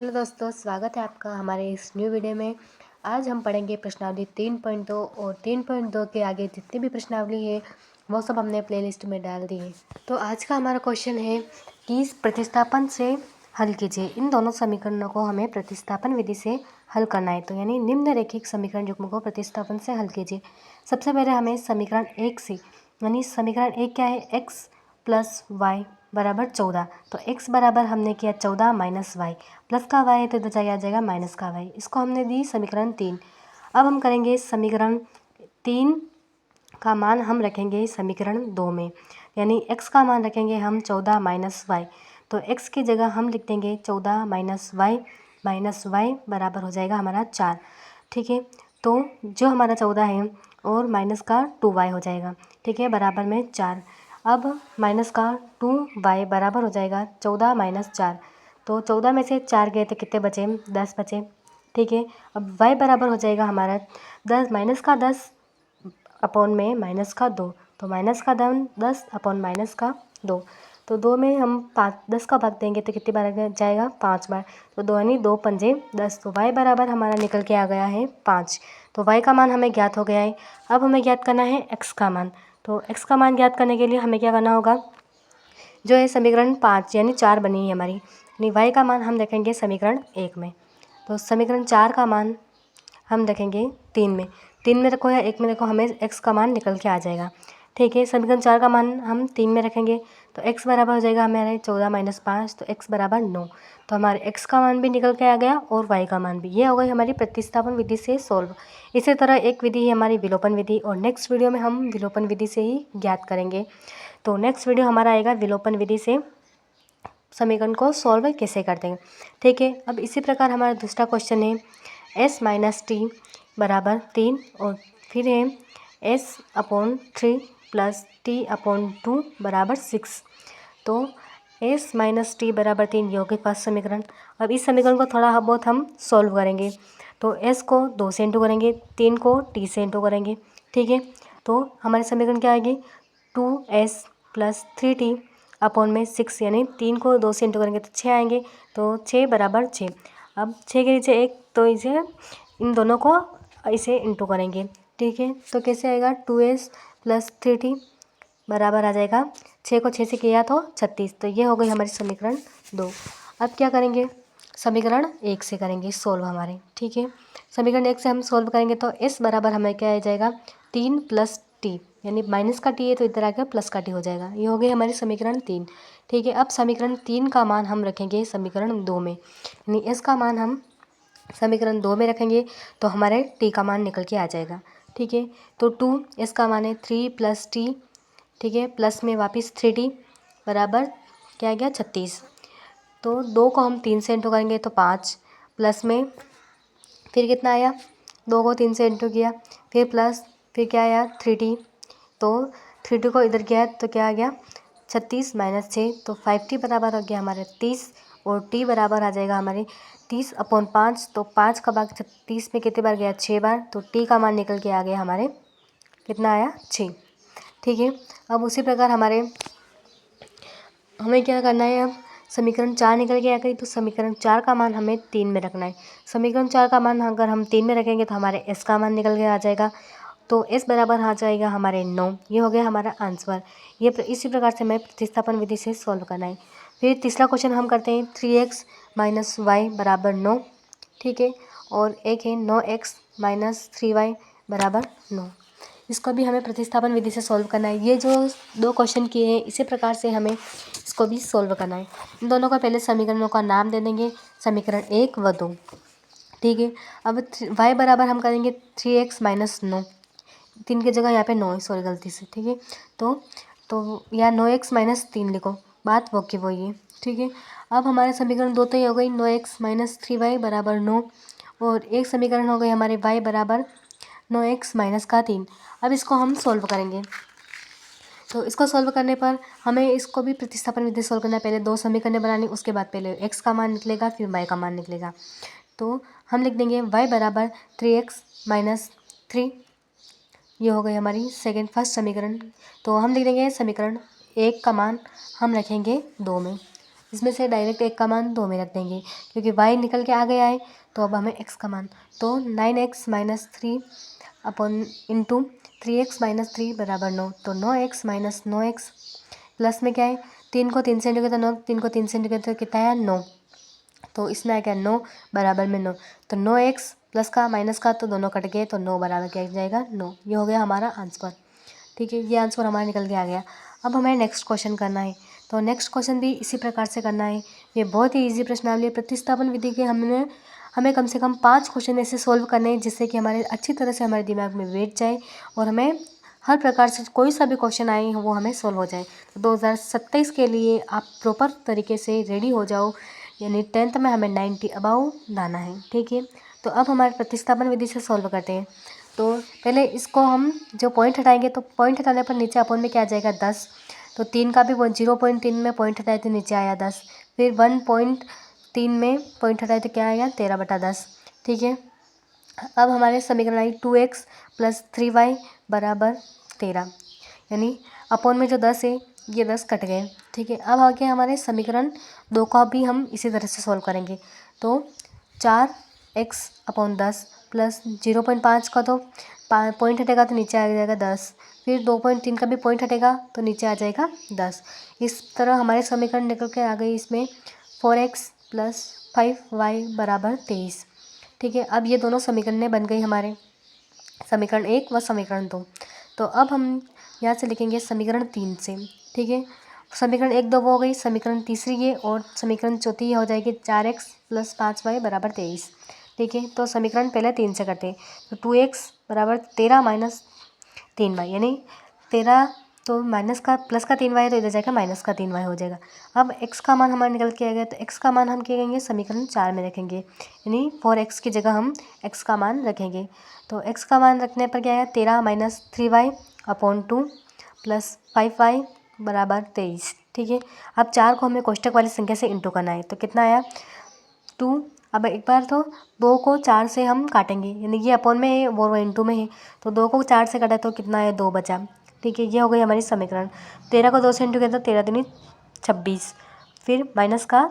Hello दोस्तों, स्वागत है आपका हमारे इस न्यू वीडियो में। आज हम पढ़ेंगे प्रश्नावली 3.2 और 3.2 के आगे जितनी भी प्रश्नावली है वो सब हमने प्लेलिस्ट में डाल दी है। तो आज का हमारा क्वेश्चन है कि प्रतिस्थापन से हल कीजिए। इन दोनों समीकरणों को हमें प्रतिस्थापन विधि से हल करना है। तो यानी निम्नरेखिक समीकरण युग्म को प्रतिस्थापन से हल कीजिए। सबसे पहले हमें समीकरण 1 से, यानी समीकरण 1 क्या है, x प्लस वाई बराबर 14। तो x बराबर हमने किया 14 माइनस वाई, प्लस का y है तो इधर जाके आ जाएगा माइनस का y। इसको हमने दी समीकरण 3। अब हम करेंगे समीकरण 3 का मान हम रखेंगे समीकरण 2 में, यानी x का मान रखेंगे हम 14 माइनस वाई। तो x की जगह हम लिख देंगे 14 माइनस वाई बराबर हो जाएगा हमारा 4। ठीक है, तो जो हमारा 14 है और माइनस का 2y हो जाएगा। ठीक है, बराबर में 4। अब माइनस का 2y बराबर हो जाएगा 14 माइनस 4। तो 14 में से 4 गए तो कितने बचे, 10 बचे। ठीक है, अब y बराबर हो जाएगा हमारा 10 माइनस का 10 अपॉन में माइनस का 2। तो माइनस का 10 अपॉन माइनस का 2। तो 2 में हम 10 का भाग देंगे तो कितनी बार जाएगा, 5 बार। तो 2 यानी 2 पंजे 10। तो y बराबर हमारा निकल के आ गया है 5। तो y का मान हमें ज्ञात हो गया है। अब हमें ज्ञात करना है x का मान। तो x का मान ज्ञात करने के लिए हमें क्या करना होगा, जो है समीकरण 5 यानी 4 बनी है हमारी, यानी y का मान हम रखेंगे समीकरण 1 में। तो समीकरण 4 का मान हम रखेंगे 3 में। 3 में रखो या 1 में रखो, हमें x का मान निकल के आ जाएगा। ठीक है, समीकरण 4 का मान हम 3 में रखेंगे तो x बराबर हो जाएगा हमारे 14 माइनस 5। तो x बराबर 9। तो हमारे x का मान भी निकल के आ गया और y का मान भी। ये हो गई हमारी प्रतिस्थापन विधि से सॉल्व। इसी तरह एक विधि है हमारी विलोपन विधि, और नेक्स्ट वीडियो में हम विलोपन विधि से ही ज्ञात करेंगे। तो नेक्स्ट वीडियो हमारा आएगा विलोपन विधि से समीकरण को सॉल्व कैसे करते हैं। ठीक है, अब इसी प्रकार हमारा दूसरा क्वेश्चन है s माइनस टी बराबर 3 और फिर है s upon 3 plus t upon 2 बराबर 6। तो s माइनस टी बराबर 3 योग के पास समीकरण। अब इस समीकरण को थोड़ा बहुत हम सॉल्व करेंगे। तो s को 2 से इंटू करेंगे, 3 को t से इंटू करेंगे। ठीक है, तो हमारे समीकरण क्या आएगी, 2s प्लस 3t अपॉन में 6, यानी 3 को 2 से इंटू करेंगे तो 6 आएंगे। तो 6 बराबर 6। अब 6 के नीचे 1, तो इसे इन दोनों को इसे इंटू करेंगे। ठीक है, तो कैसे आएगा, 2s प्लस 3t बराबर आ जाएगा 6 को 6 से किया तो 36। तो ये हो गई हमारी समीकरण 2। अब क्या करेंगे, समीकरण 1 से करेंगे सॉल्व हमारे। ठीक है, समीकरण 1 से हम सॉल्व करेंगे तो s बराबर हमें क्या आ जाएगा, 3 प्लस टी, यानी माइनस का टी है तो इधर आकर प्लस का टी हो जाएगा। ये हो गई हमारी समीकरण 3। ठीक है, अब समीकरण 3 का मान हम रखेंगे समीकरण 2 में, यानी s का मान हम समीकरण 2 में रखेंगे तो हमारे t का मान निकल के आ जाएगा। ठीक है, तो 2 s का मान है 3 प्लस टी। ठीक है, प्लस में वापस 3t बराबर क्या आ गया, 36। तो 2 को हम 3 से इंटू करेंगे तो 5, प्लस में फिर कितना आया, 2 को 3 से इंटू किया, फिर प्लस, फिर क्या आया 3t। तो 3t को इधर किया तो क्या आ गया, 36 माइनस 6। तो 5t बराबर हो गया हमारे 30, और t बराबर आ जाएगा हमारे 30 अपॉन 5। तो 5 का भाग 36 में कितने बार गया, 6 बार। तो t का मान निकल के आ गया हमारे, कितना आया, 6। ठीक है, अब उसी प्रकार हमें क्या करना है, अब समीकरण 4 निकल के आ गई तो समीकरण 4 का मान हमें 3 में रखना है। समीकरण 4 का मान अगर हम 3 में रखेंगे तो हमारे s का मान निकल के आ जाएगा। तो s बराबर आ जाएगा हमारे 9। ये हो गया हमारा आंसर। इसी प्रकार से हमें प्रतिस्थापन विधि से सॉल्व करना है। फिर तीसरा क्वेश्चन हम करते हैं 3x माइनस वाई बराबर 9। ठीक है, और एक है 9x माइनस 3y बराबर 9। इसको भी हमें प्रतिस्थापन विधि से सॉल्व करना है। ये जो 2 क्वेश्चन किए हैं इसी प्रकार से हमें इसको भी सॉल्व करना है। इन दोनों का पहले समीकरणों का नाम दे देंगे, समीकरण 1 व 2। ठीक है, अब y बराबर हम करेंगे 3x माइनस 9। 3 की जगह यहाँ पे 9 है, सॉरी गलती से। ठीक है, तो यहाँ 9x माइनस 3 लिखो, बात वो की वही है। ठीक है, अब हमारे समीकरण 2 तो ये हो गई 9x माइनस 3y बराबर 9, और एक समीकरण हो गई हमारे y बराबर 9x माइनस का 3। अब इसको हम सॉल्व करेंगे। तो इसको सॉल्व करने पर हमें इसको भी प्रतिस्थापन विधि सॉल्व करना है। पहले 2 समीकरण बनानी, उसके बाद पहले x का मान निकलेगा, फिर y का मान निकलेगा। तो हम लिख देंगे y बराबर 3x माइनस 3। ये हो गई हमारी फर्स्ट समीकरण। तो हम लिख देंगे समीकरण 1 का मान हम रखेंगे 2 में। इसमें से डायरेक्ट एक का मान 2 में रख देंगे, क्योंकि y निकल के आ गया है। तो अब हमें x का मान, तो 9x minus 3 upon into 3x minus 3 बराबर 9। तो 9x माइनस 9x प्लस में क्या है, 3 को 3 से इंटू किया तो 9, 3 को 3 से इंटू किया तो कितना है 9। तो इसमें आ गया 9 बराबर में 9। तो 9x प्लस का माइनस का तो दोनों कट गए, तो 9 बराबर क्या जाएगा 9। ये हो गया हमारा आंसर। ठीक है, ये आंसर हमारा निकल के आ गया। अब हमें नेक्स्ट क्वेश्चन करना है। तो नेक्स्ट क्वेश्चन भी इसी प्रकार से करना है। ये बहुत ही ईजी प्रश्नावली है। प्रतिस्थापन विधि के हमें कम से कम 5 क्वेश्चन ऐसे सोल्व करने हैं जिससे कि हमारे अच्छी तरह से हमारे दिमाग में बैठ जाए और हमें हर प्रकार से कोई सा भी क्वेश्चन आए वो हमें सोल्व हो जाए। तो 2027 के लिए आप प्रॉपर तरीके से रेडी हो जाओ, यानी 10th में हमें 90 अबाउ लाना है। ठीक है, तो अब हमारे प्रतिस्थापन विधि से सॉल्व करते हैं। तो पहले इसको हम जो पॉइंट हटाएंगे, तो पॉइंट हटाने पर नीचे अपॉन में क्या आ जाएगा 10। तो 3 का भी 0.3 में पॉइंट हटाए तो नीचे आया 10। फिर 1.3 में पॉइंट हटाए तो क्या आएगा 13/10। ठीक है, अब हमारे समीकरण आई 2x प्लस 3y बराबर 13, यानी अपॉन में जो 10 है ये 10 कट गए। ठीक है, अब आगे हमारे समीकरण 2 का भी हम इसी तरह से सॉल्व करेंगे। तो 4x अपॉन 10 प्लस 0.5 का तो पॉइंट हटेगा तो नीचे आ जाएगा 10। फिर 2.3 का भी पॉइंट हटेगा तो नीचे आ जाएगा 10। इस तरह हमारे समीकरण निकल के आ गए। इसमें 4x प्लस 5y बराबर 23। ठीक है, अब ये दोनों समीकरणें बन गई हमारे, समीकरण 1 व समीकरण 2। तो अब हम यहाँ से लिखेंगे समीकरण 3 से। ठीक है, समीकरण 1 2 हो गई, समीकरण तीसरी ये और समीकरण चौथी ये हो जाएगी 4x प्लस 5y बराबर 23। ठीक है, तो समीकरण पहले 3 से करते हैं। तो 2x बराबर 13 माइनस 3y, यानी 13 तो माइनस का प्लस का 3y है तो इधर जाएगा माइनस का 3y हो जाएगा। अब x का मान हमारा निकल के आ गया, तो x का मान हम क्या करेंगे समीकरण 4 में रखेंगे, यानी 4x की जगह हम x का मान रखेंगे। तो x का मान रखने पर क्या है 13 minus 3y upon 2 plus 5y बराबर 23। ठीक है, अब 4 को हमें कोष्टक वाली संख्या से इंटू करना है, तो कितना आया 2। अब एक बार तो 2 को 4 से हम काटेंगे, यानी ये अपॉन में है वो इंटू में है, तो 2 को 4 से काटा तो कितना है 2 बचा। ठीक है, ये हो गई हमारी समीकरण। 13 को 2 से इंटू किया तो 13 दूनी 26। फिर माइनस का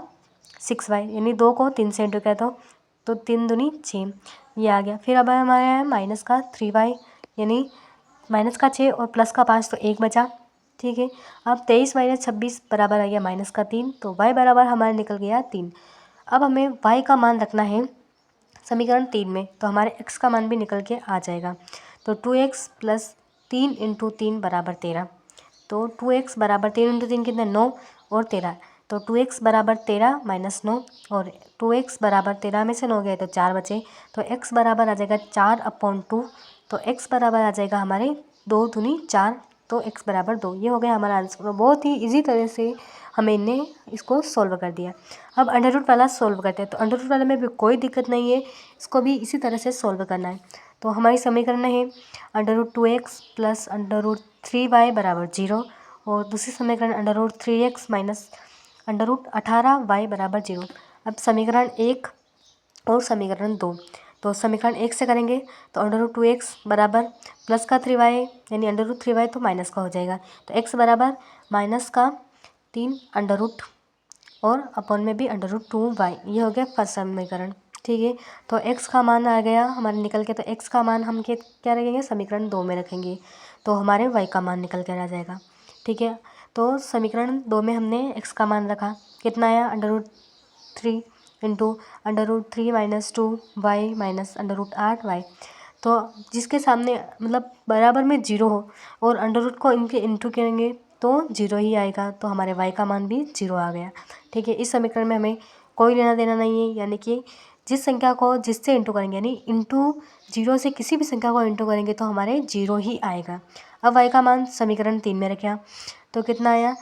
6y, यानी 2 को 3 से इंटू किया तो 3 दूनी 6, ये आ गया। फिर अब हमारे यहाँ माइनस का 3y, यानी माइनस का 6 और प्लस का 5 तो 1 बचा। ठीक है, अब 23 माइनस 26 बराबर आ गया माइनस का 3, तो y बराबर हमारे निकल गया 3। अब हमें y का मान रखना है समीकरण 3 में, तो हमारे x का मान भी निकल के आ जाएगा। तो 2x प्लस 3 इंटू 3 बराबर 13। तो 2x बराबर 3 इंटू 3 कितने 9 और 13, तो 2x बराबर 13 माइनस 9 और 2x बराबर 13 में से 9 गए तो 4 बचे, तो x बराबर आ जाएगा 4/2। तो x बराबर आ जाएगा हमारे 2 दूनी 4, तो x बराबर 2। ये हो गया हमारा आंसर। बहुत ही इजी तरह से हमने इसको सॉल्व कर दिया। अब अंडर रूट वाला सॉल्व करते हैं। तो अंडर रूट वाले में भी कोई दिक्कत नहीं है, इसको भी इसी तरह से सॉल्व करना है। तो हमारी समीकरण है √2x प्लस √3y बराबर 0 और दूसरी समीकरण √3x माइनस √18y बराबर 0। अब समीकरण 1 और समीकरण 2, तो समीकरण 1 से करेंगे तो √2x बराबर प्लस का 3y, यानी √3y तो माइनस का हो जाएगा, तो x बराबर माइनस का 3 अंडर रूट और अपॉन में भी √2y, ये हो गया फर्स्ट समीकरण। ठीक है, तो x का मान आ गया हमारे निकल के, तो x का मान हम क्या रखेंगे समीकरण 2 में रखेंगे, तो हमारे y का मान निकल कर आ जाएगा। ठीक है, तो समीकरण 2 में हमने x का मान रखा, कितना आया √3 into √3 minus 2y minus √8y। तो जिसके सामने मतलब बराबर में 0 हो और अंडर रूट को इनके इंटू करेंगे तो 0 ही आएगा, तो हमारे y का मान भी 0 आ गया। ठीक है, इस समीकरण में हमें कोई लेना देना नहीं है, यानी कि जिस संख्या को जिससे इंटू करेंगे, यानी इंटू 0 से किसी भी संख्या को इंटू करेंगे तो हमारे 0 ही आएगा। अब y का मान समीकरण 3 में रखा, तो कितना आया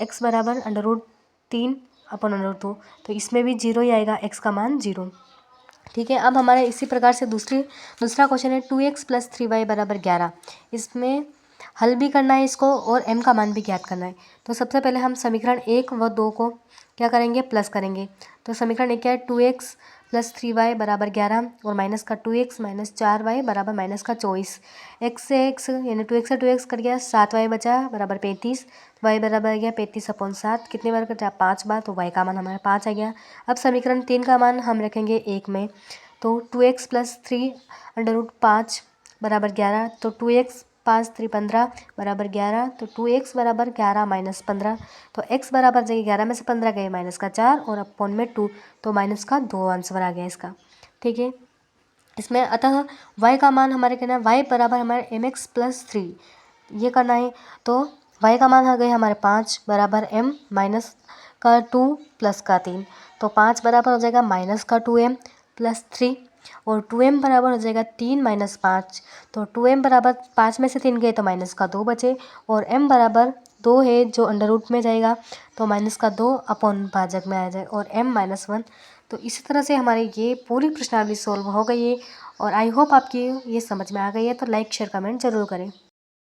x बराबर √3 अपॉन √2, तो इसमें भी 0 ही आएगा, x का मान 0। ठीक है, अब हमारे इसी प्रकार से दूसरा क्वेश्चन है 2x प्लस 3y बराबर 11। इसमें हल भी करना है इसको और m का मान भी ज्ञात करना है। तो सबसे पहले हम समीकरण 1 व 2 को क्या करेंगे प्लस करेंगे। तो समीकरण 1 क्या है 2x प्लस 3y बराबर 11 और माइनस का 2x माइनस 4y बराबर माइनस का 24। x से x यानी 2x से 2x कट गया, 7y बचा बराबर 35। y बराबर आ गया 35/7। कितनी बार कटा? 5 बार। तो y का मान हमारा 5 आ गया। अब समीकरण 3 का मान हम रखेंगे 1 में, तो 2x प्लस 3√5 बराबर 11। तो 2x 5 3 15 बराबर 11। तो 2x बराबर 11 माइनस 15। तो x बराबर जगह 11 में से 15 गए माइनस का 4 और अपॉन में 2, तो माइनस का 2 आंसर आ गया इसका। ठीक है, इसमें अतः y का मान हमारे कहना है y बराबर हमारे mx प्लस 3 ये करना है। तो y का मान आ गए हमारे 5 बराबर m माइनस का 2 प्लस का 3। तो 5 बराबर हो जाएगा माइनस का 2m प्लस 3 और 2m बराबर हो जाएगा 3 माइनस 5। तो 2m बराबर 5 में से 3 गए तो माइनस का 2 बचे और m बराबर 2 है जो अंडर रूट में जाएगा, तो माइनस का 2 अपॉन भाजक में आ जाए और m माइनस 1। तो इसी तरह से हमारी ये पूरी प्रश्नावली सॉल्व हो गई है और आई होप आपकी ये समझ में आ गई है। तो लाइक शेयर कमेंट जरूर करें।